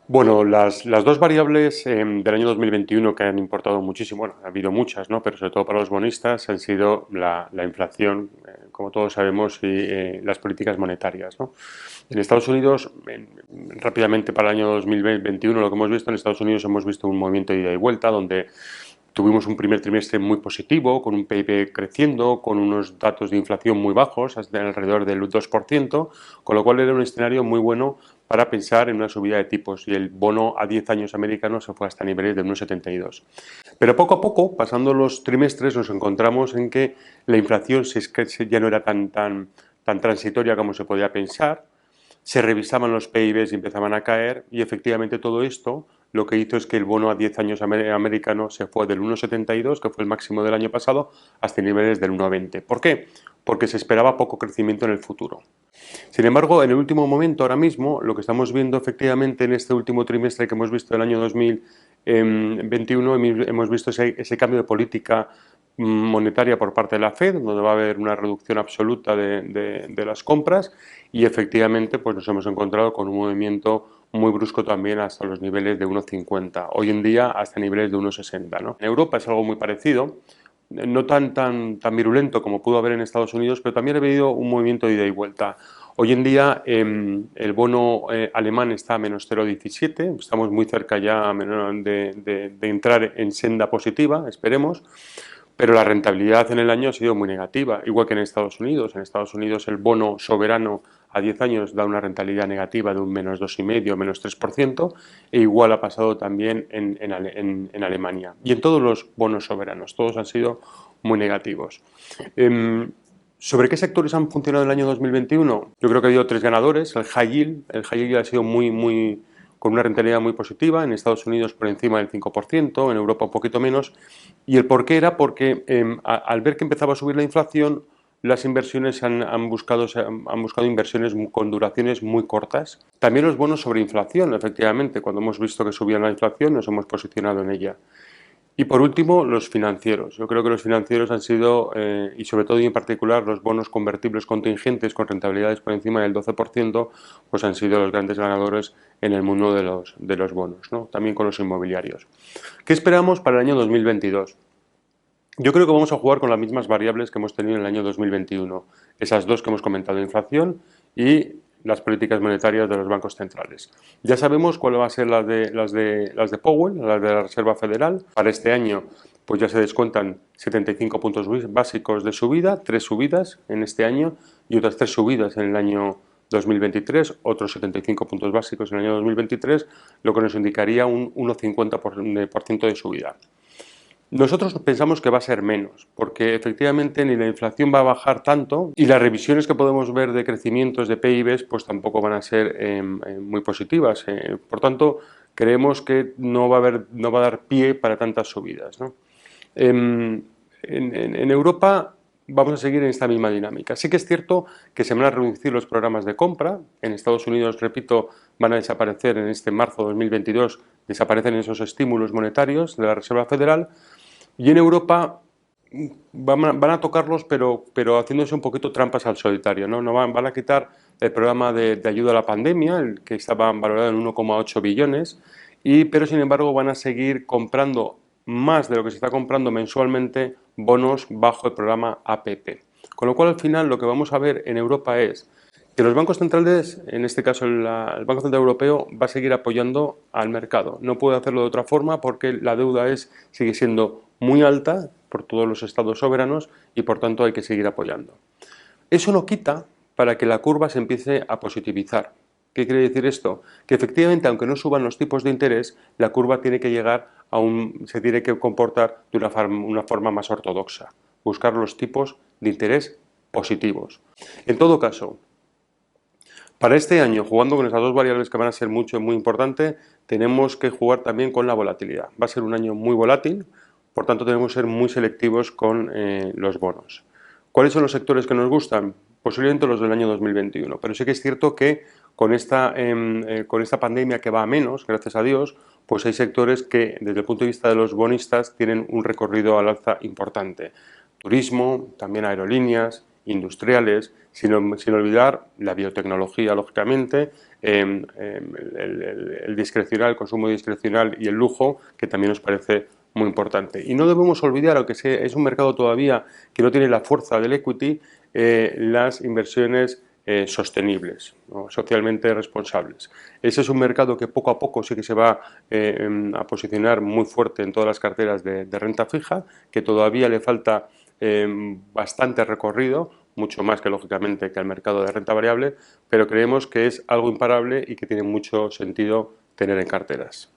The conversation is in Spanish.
Bueno, las dos variables del año 2021 que han importado muchísimo, bueno, ha habido muchas, ¿no? Pero sobre todo para los bonistas han sido la inflación, como todos sabemos, y las políticas monetarias, ¿no? En Estados Unidos, rápidamente para el año 2021, lo que hemos visto en Estados Unidos, hemos visto un movimiento de ida y vuelta donde tuvimos un primer trimestre muy positivo, con un PIB creciendo, con unos datos de inflación muy bajos, hasta alrededor del 2%, con lo cual era un escenario muy bueno para pensar en una subida de tipos, y el bono a 10 años americano se fue hasta niveles de 1,72. Pero poco a poco, pasando los trimestres, nos encontramos en que la inflación ya no era tan transitoria como se podía pensar, se revisaban los PIBs y empezaban a caer, y efectivamente todo esto lo que hizo es que el bono a 10 años americano se fue del 1,72, que fue el máximo del año pasado, hasta niveles del 1,20. ¿Por qué? Porque se esperaba poco crecimiento en el futuro. Sin embargo, en el último momento, ahora mismo, lo que estamos viendo efectivamente en este último trimestre que hemos visto del año 2021, hemos visto ese cambio de política monetaria por parte de la Fed, donde va a haber una reducción absoluta de las compras, y efectivamente pues nos hemos encontrado con un movimiento muy brusco también hasta los niveles de 1,50, hoy en día hasta niveles de 1,60, ¿no? En Europa es algo muy parecido, no tan virulento como pudo haber en Estados Unidos, pero también ha habido un movimiento de ida y vuelta. Hoy en día el bono alemán está a menos 0,17, estamos muy cerca ya de entrar en senda positiva, esperemos, pero la rentabilidad en el año ha sido muy negativa, igual que en Estados Unidos. En Estados Unidos el bono soberano a 10 años da una rentabilidad negativa de un menos 2,5, menos 3%, e igual ha pasado también en Alemania. Y en todos los bonos soberanos, todos han sido muy negativos. ¿Sobre qué sectores han funcionado en el año 2021? Yo creo que ha habido tres ganadores. El high yield. El high yield ha sido con una rentabilidad muy positiva. En Estados Unidos por encima del 5%, en Europa un poquito menos. ¿Y el por qué era? Porque al ver que empezaba a subir la inflación, las inversiones han buscado inversiones con duraciones muy cortas. También los bonos sobre inflación, efectivamente. Cuando hemos visto que subía la inflación, nos hemos posicionado en ella. Y por último, los financieros. Yo creo que los financieros han sido, y sobre todo y en particular los bonos convertibles contingentes con rentabilidades por encima del 12%, pues han sido los grandes ganadores en el mundo de los bonos, ¿no? También con los inmobiliarios. ¿Qué esperamos para el año 2022? Yo creo que vamos a jugar con las mismas variables que hemos tenido en el año 2021. Esas dos que hemos comentado, inflación y las políticas monetarias de los bancos centrales. Ya sabemos cuáles van a ser las de Powell, las de la Reserva Federal. Para este año pues ya se descuentan 75 puntos básicos de subida, 3 subidas en este año y otras 3 subidas en el año 2023, otros 75 puntos básicos en el año 2023, lo que nos indicaría un 1,50% de subida. Nosotros pensamos que va a ser menos, porque efectivamente ni la inflación va a bajar tanto y las revisiones que podemos ver de crecimientos de PIBs pues tampoco van a ser muy positivas. Por tanto, creemos que no va a dar pie para tantas subidas, ¿no? En Europa vamos a seguir en esta misma dinámica. Sí que es cierto que se van a reducir los programas de compra. En Estados Unidos, repito, van a desaparecer en este marzo de 2022, desaparecen esos estímulos monetarios de la Reserva Federal. Y en Europa van a tocarlos, pero haciéndose un poquito trampas al solitario, ¿no? No van a quitar el programa de ayuda a la pandemia, el que estaba valorado en 1,8 billones, pero sin embargo van a seguir comprando más de lo que se está comprando mensualmente bonos bajo el programa APP. Con lo cual, al final, lo que vamos a ver en Europa es que los bancos centrales, en este caso el Banco Central Europeo, va a seguir apoyando al mercado. No puede hacerlo de otra forma porque la deuda sigue siendo muy alta por todos los estados soberanos y por tanto hay que seguir apoyando. Eso no quita para que la curva se empiece a positivizar. ¿Qué quiere decir esto? Que efectivamente, aunque no suban los tipos de interés, la curva tiene que llegar se tiene que comportar de una forma más ortodoxa, buscar los tipos de interés positivos. En todo caso, para este año, jugando con esas dos variables que van a ser muy importantes, tenemos que jugar también con la volatilidad. Va a ser un año muy volátil, por tanto tenemos que ser muy selectivos con los bonos. ¿Cuáles son los sectores que nos gustan? Posiblemente los del año 2021, pero sí que es cierto que con esta pandemia que va a menos, gracias a Dios, pues hay sectores que desde el punto de vista de los bonistas tienen un recorrido al alza importante. Turismo, también aerolíneas, industriales, sin olvidar la biotecnología, lógicamente, el discrecional, el consumo discrecional y el lujo, que también nos parece muy importante. Y no debemos olvidar, aunque es un mercado todavía que no tiene la fuerza del equity, las inversiones sostenibles, ¿no? Socialmente responsables. Ese es un mercado que poco a poco sí que se va a posicionar muy fuerte en todas las carteras de renta fija, que todavía le falta bastante recorrido, mucho más que lógicamente que al mercado de renta variable, pero creemos que es algo imparable y que tiene mucho sentido tener en carteras.